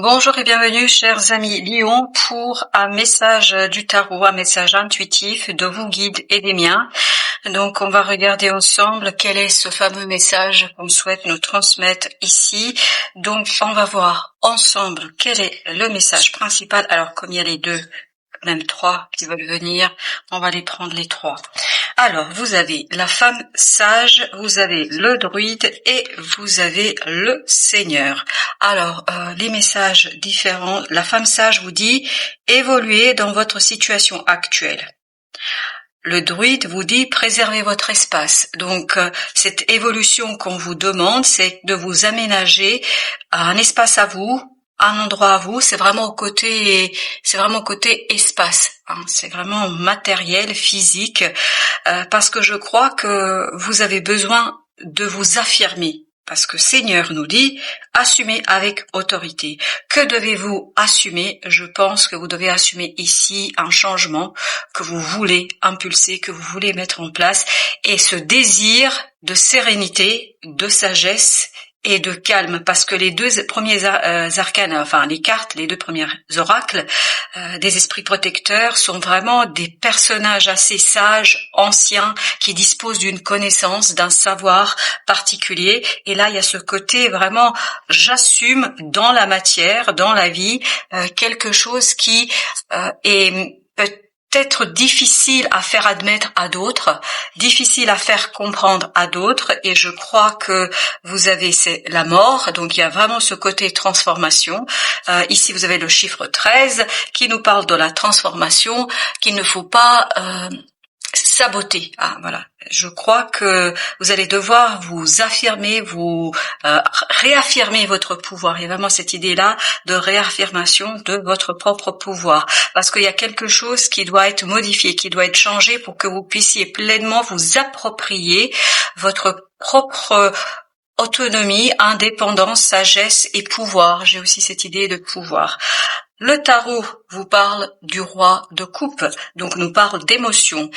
Bonjour et bienvenue, chers amis Lion, pour un message du tarot, un message intuitif de vos guides et des miens. Donc, on va regarder ensemble quel est ce fameux message qu'on souhaite nous transmettre ici. Donc, on va voir ensemble quel est le message principal. Alors, comme il y a les deux, même trois qui veulent venir, on va les prendre les trois. Alors, vous avez la femme sage, vous avez le druide et vous avez le seigneur. Alors, les messages différents. La femme sage vous dit « Évoluez dans votre situation actuelle ». Le druide vous dit « Préservez votre espace ». Donc, cette évolution qu'on vous demande, c'est de vous aménager un espace à vous, un endroit à vous, c'est vraiment côté espace, hein, c'est vraiment matériel, physique, parce que je crois que vous avez besoin de vous affirmer, parce que Seigneur nous dit assumez avec autorité. Que devez-vous assumer? Je pense que vous devez assumer ici un changement que vous voulez impulser, que vous voulez mettre en place, et ce désir de sérénité, de sagesse et de calme, parce que les deux premiers arcanes, enfin les cartes, les deux premiers oracles des esprits protecteurs sont vraiment des personnages assez sages, anciens, qui disposent d'une connaissance, d'un savoir particulier. Et là, il y a ce côté vraiment, j'assume dans la matière, dans la vie, quelque chose qui est peut-être difficile à faire admettre à d'autres, difficile à faire comprendre à d'autres, et je crois que vous avez la mort, donc il y a vraiment ce côté transformation. Ici vous avez le chiffre 13 qui nous parle de la transformation, qu'il ne faut pas saboter. Ah, voilà. Je crois que vous allez devoir vous affirmer, vous réaffirmer votre pouvoir. Il y a vraiment cette idée-là de réaffirmation de votre propre pouvoir. Parce qu'il y a quelque chose qui doit être modifié, qui doit être changé pour que vous puissiez pleinement vous approprier votre propre autonomie, indépendance, sagesse et pouvoir. J'ai aussi cette idée de pouvoir. Le tarot vous parle du roi de coupe, donc nous parle d'émotions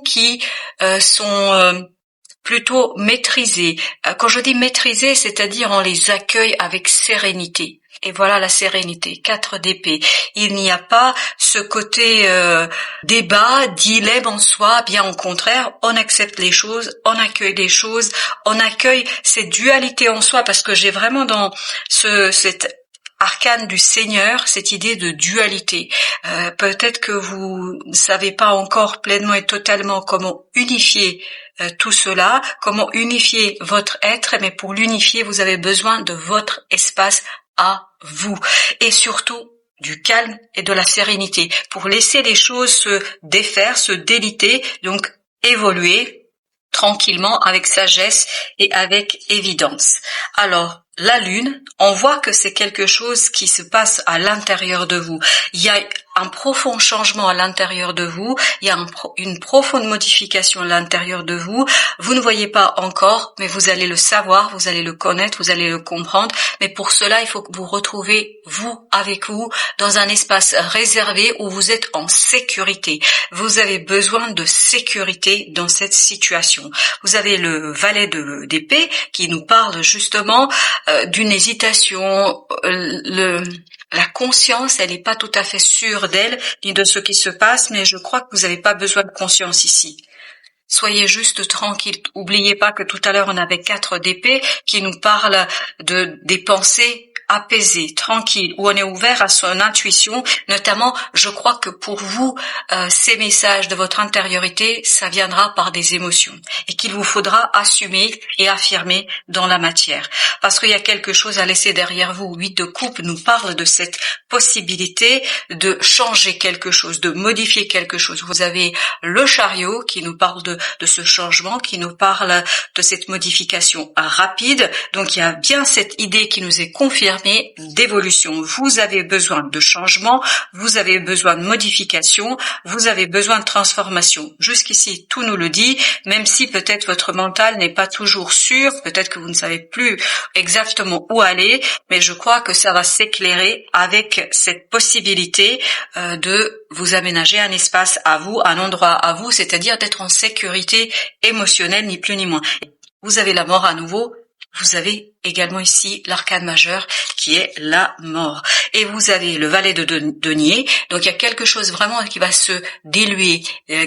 qui sont plutôt maîtrisées. Quand je dis maîtrisées, c'est-à-dire on les accueille avec sérénité. Et voilà la sérénité, 4 d'épée. Il n'y a pas ce côté débat, dilemme en soi, bien au contraire, on accepte les choses, on accueille les choses, on accueille cette dualité en soi, parce que j'ai vraiment dans cette arcane du Seigneur, cette idée de dualité. Peut-être que vous ne savez pas encore pleinement et totalement comment unifier tout cela, comment unifier votre être, mais pour l'unifier, vous avez besoin de votre espace à vous. Et surtout, du calme et de la sérénité, pour laisser les choses se défaire, se déliter, donc évoluer tranquillement, avec sagesse et avec évidence. Alors, la lune, on voit que c'est quelque chose qui se passe à l'intérieur de vous. Il y a un profond changement à l'intérieur de vous, il y a une profonde modification à l'intérieur de vous. Vous ne voyez pas encore, mais vous allez le savoir, vous allez le connaître, vous allez le comprendre. Mais pour cela, il faut que vous retrouvez vous, avec vous, dans un espace réservé où vous êtes en sécurité. Vous avez besoin de sécurité dans cette situation. Vous avez le valet d'épée qui nous parle justement d'une hésitation, la conscience, elle n'est pas tout à fait sûre d'elle, ni de ce qui se passe, mais je crois que vous n'avez pas besoin de conscience ici. Soyez juste tranquille. Oubliez pas que tout à l'heure on avait 4 d'épée qui nous parlent des pensées apaisé, tranquille, où on est ouvert à son intuition. Notamment, je crois que pour vous, ces messages de votre intériorité, ça viendra par des émotions et qu'il vous faudra assumer et affirmer dans la matière. Parce qu'il y a quelque chose à laisser derrière vous. 8 de coupe nous parle de cette possibilité de changer quelque chose, de modifier quelque chose. Vous avez le chariot qui nous parle de ce changement, qui nous parle de cette modification rapide. Donc il y a bien cette idée qui nous est confirmée d'évolution. Vous avez besoin de changement, vous avez besoin de modification, vous avez besoin de transformation. Jusqu'ici, tout nous le dit, même si peut-être votre mental n'est pas toujours sûr, peut-être que vous ne savez plus exactement où aller, mais je crois que ça va s'éclairer avec cette possibilité de vous aménager un espace à vous, un endroit à vous, c'est-à-dire d'être en sécurité émotionnelle, ni plus ni moins. Vous avez la mort à nouveau, vous avez également ici l'arcane majeur qui est la mort. Et vous avez le valet de denier. Donc il y a quelque chose vraiment qui va se diluer,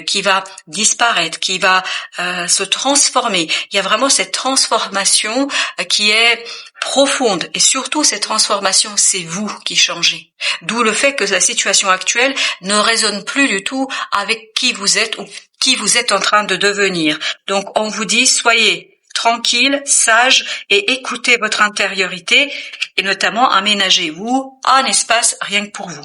qui va disparaître, qui va se transformer. Il y a vraiment cette transformation qui est profonde. Et surtout cette transformation, c'est vous qui changez. D'où le fait que la situation actuelle ne résonne plus du tout avec qui vous êtes ou qui vous êtes en train de devenir. Donc on vous dit, soyez tranquille, sage et écoutez votre intériorité et notamment aménagez-vous un espace rien que pour vous.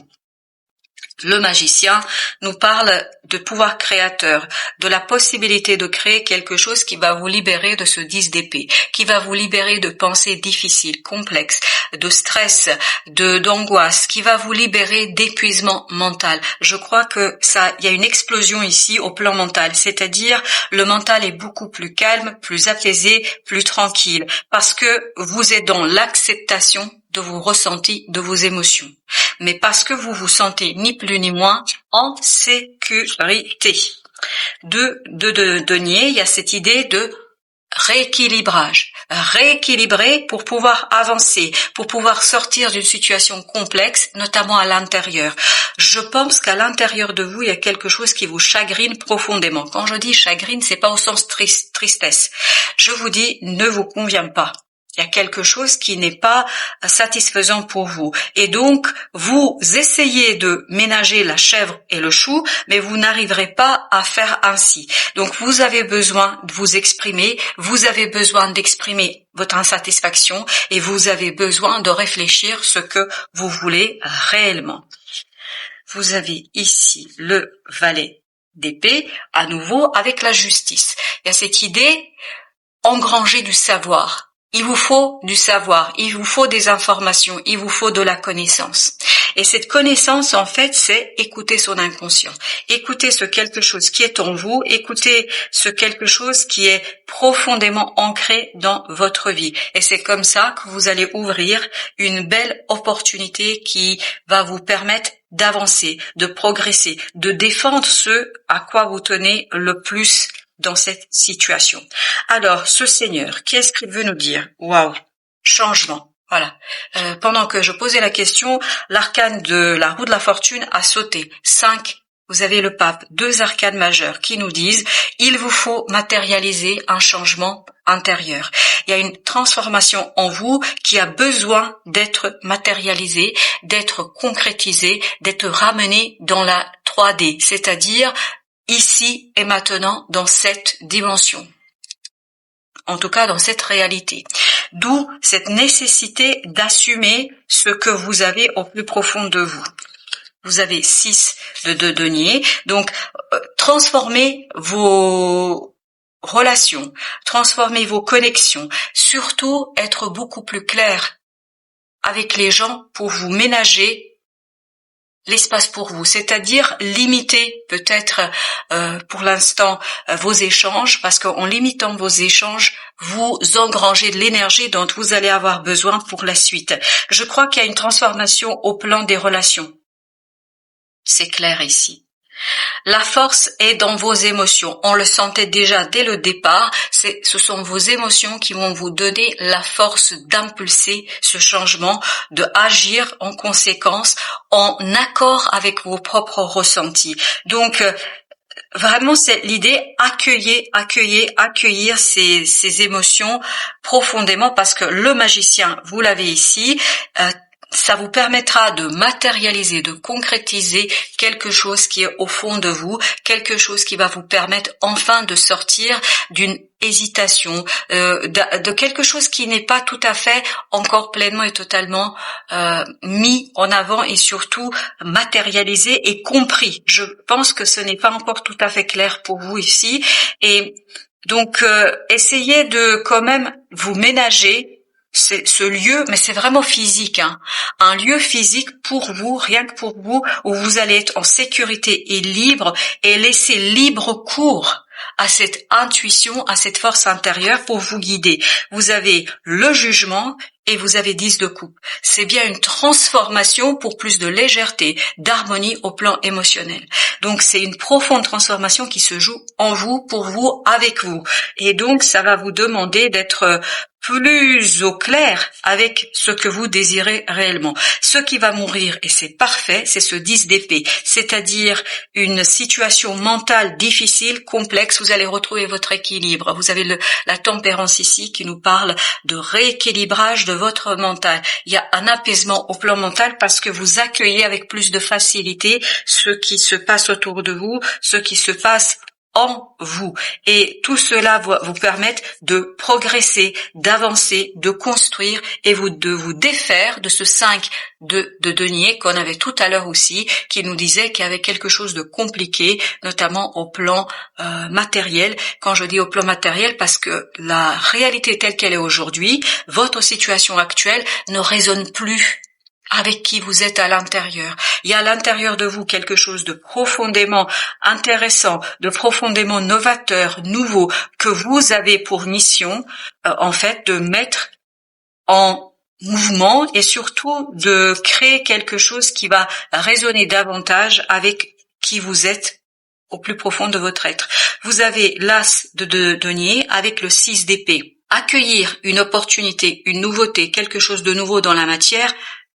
Le magicien nous parle de pouvoir créateur, de la possibilité de créer quelque chose qui va vous libérer de ce 10 d'épée, qui va vous libérer de pensées difficiles, complexes, de stress, d'angoisse, qui va vous libérer d'épuisement mental. Je crois que il y a une explosion ici au plan mental, c'est-à-dire le mental est beaucoup plus calme, plus apaisé, plus tranquille, parce que vous êtes dans l'acceptation de vos ressentis, de vos émotions. Mais parce que vous vous sentez ni plus ni moins en sécurité. De denier, il y a cette idée de rééquilibrage. Rééquilibrer pour pouvoir avancer, pour pouvoir sortir d'une situation complexe, notamment à l'intérieur. Je pense qu'à l'intérieur de vous, il y a quelque chose qui vous chagrine profondément. Quand je dis chagrine, c'est pas au sens tristesse. Je vous dis, ne vous convient pas. Il y a quelque chose qui n'est pas satisfaisant pour vous. Et donc, vous essayez de ménager la chèvre et le chou, mais vous n'arriverez pas à faire ainsi. Donc, vous avez besoin de vous exprimer, vous avez besoin d'exprimer votre insatisfaction et vous avez besoin de réfléchir ce que vous voulez réellement. Vous avez ici le valet d'épée, à nouveau, avec la justice. Il y a cette idée, engranger du savoir. Il vous faut du savoir, il vous faut des informations, il vous faut de la connaissance. Et cette connaissance, en fait, c'est écouter son inconscient. Écouter ce quelque chose qui est en vous, écouter ce quelque chose qui est profondément ancré dans votre vie. Et c'est comme ça que vous allez ouvrir une belle opportunité qui va vous permettre d'avancer, de progresser, de défendre ce à quoi vous tenez le plus dans cette situation. Alors, ce Seigneur, qu'est-ce qu'il veut nous dire? Waouh, changement. Voilà. Pendant que je posais la question, l'arcane de la roue de la fortune a sauté. 5. Vous avez le pape, 2 arcanes majeures qui nous disent il vous faut matérialiser un changement intérieur. Il y a une transformation en vous qui a besoin d'être matérialisée, d'être concrétisée, d'être ramenée dans la 3D, c'est-à-dire ici et maintenant dans cette dimension. En tout cas dans cette réalité. D'où cette nécessité d'assumer ce que vous avez au plus profond de vous. Vous avez 6 de denier. Donc transformez vos relations, transformez vos connexions. Surtout être beaucoup plus clair avec les gens pour vous ménager l'espace pour vous, c'est-à-dire limiter peut-être pour l'instant vos échanges, parce qu'en limitant vos échanges, vous engrangez de l'énergie dont vous allez avoir besoin pour la suite. Je crois qu'il y a une transformation au plan des relations. C'est clair ici. La force est dans vos émotions. On le sentait déjà dès le départ. Ce sont vos émotions qui vont vous donner la force d'impulser ce changement, de agir en conséquence, en accord avec vos propres ressentis. Donc, vraiment, c'est l'idée, accueillir ces émotions profondément, parce que le magicien, vous l'avez ici, ça vous permettra de matérialiser, de concrétiser quelque chose qui est au fond de vous, quelque chose qui va vous permettre enfin de sortir d'une hésitation, de quelque chose qui n'est pas tout à fait encore pleinement et totalement mis en avant et surtout matérialisé et compris. Je pense que ce n'est pas encore tout à fait clair pour vous ici. Et donc, essayez de quand même vous ménager ce lieu, mais c'est vraiment physique, hein. Un lieu physique pour vous, rien que pour vous, où vous allez être en sécurité et libre et laisser libre cours à cette intuition, à cette force intérieure pour vous guider. Vous avez le jugement et vous avez 10 de coupe. C'est bien une transformation pour plus de légèreté, d'harmonie au plan émotionnel. Donc c'est une profonde transformation qui se joue en vous, pour vous, avec vous. Et donc ça va vous demander d'être plus au clair avec ce que vous désirez réellement. Ce qui va mourir, et c'est parfait, c'est ce 10 d'épée, c'est-à-dire une situation mentale difficile, complexe. Vous allez retrouver votre équilibre. Vous avez la tempérance ici qui nous parle de rééquilibrage de votre mental. Il y a un apaisement au plan mental parce que vous accueillez avec plus de facilité ce qui se passe autour de vous, ce qui se passe en vous. Et tout cela va vous permettre de progresser, d'avancer, de construire et de vous défaire de ce 5 de denier qu'on avait tout à l'heure aussi, qui nous disait qu'il y avait quelque chose de compliqué, notamment au plan matériel. Quand je dis au plan matériel, parce que la réalité telle qu'elle est aujourd'hui, votre situation actuelle ne résonne plus avec qui vous êtes à l'intérieur. Il y a à l'intérieur de vous quelque chose de profondément intéressant, de profondément novateur, nouveau, que vous avez pour mission, en fait, de mettre en mouvement et surtout de créer quelque chose qui va résonner davantage avec qui vous êtes au plus profond de votre être. Vous avez l'as de denier avec le 6 d'épée. Accueillir une opportunité, une nouveauté, quelque chose de nouveau dans la matière,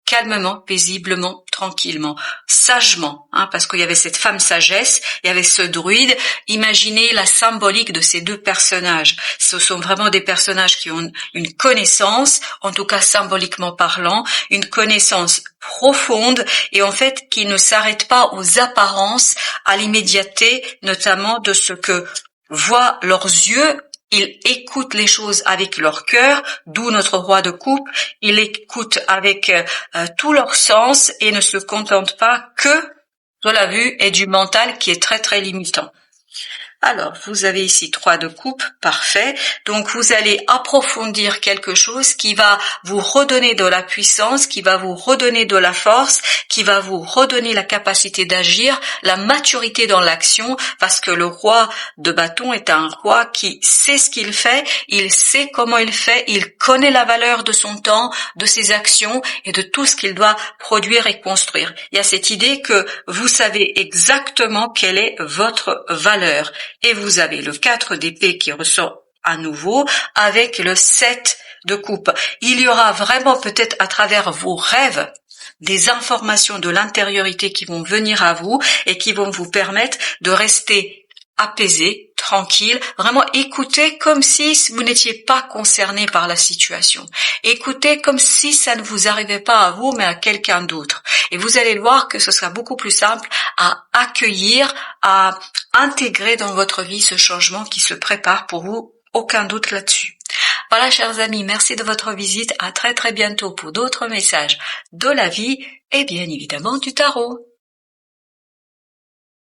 calmement, paisiblement, tranquillement, sagement, parce qu'il y avait cette femme sagesse, il y avait ce druide. Imaginez la symbolique de ces deux personnages. Ce sont vraiment des personnages qui ont une connaissance, en tout cas symboliquement parlant, une connaissance profonde et en fait qui ne s'arrête pas aux apparences, à l'immédiateté, notamment de ce que voient leurs yeux. Ils écoutent les choses avec leur cœur, d'où notre roi de coupe. Ils écoutent avec tout leur sens et ne se contentent pas que de la vue et du mental qui est très très limitant. Alors, vous avez ici 3 de coupe, parfait. Donc, vous allez approfondir quelque chose qui va vous redonner de la puissance, qui va vous redonner de la force, qui va vous redonner la capacité d'agir, la maturité dans l'action, parce que le roi de bâton est un roi qui sait ce qu'il fait, il sait comment il fait, il connaît la valeur de son temps, de ses actions et de tout ce qu'il doit produire et construire. Il y a cette idée que vous savez exactement quelle est votre valeur. Et vous avez le 4 d'épée qui ressort à nouveau avec le 7 de coupe. Il y aura vraiment peut-être à travers vos rêves des informations de l'intériorité qui vont venir à vous et qui vont vous permettre de rester apaisé, tranquille, vraiment écoutez comme si vous n'étiez pas concerné par la situation. Écoutez comme si ça ne vous arrivait pas à vous mais à quelqu'un d'autre. Et vous allez voir que ce sera beaucoup plus simple à accueillir, à intégrer dans votre vie ce changement qui se prépare pour vous. Aucun doute là-dessus. Voilà, chers amis, merci de votre visite. À très très bientôt pour d'autres messages de la vie et bien évidemment du tarot.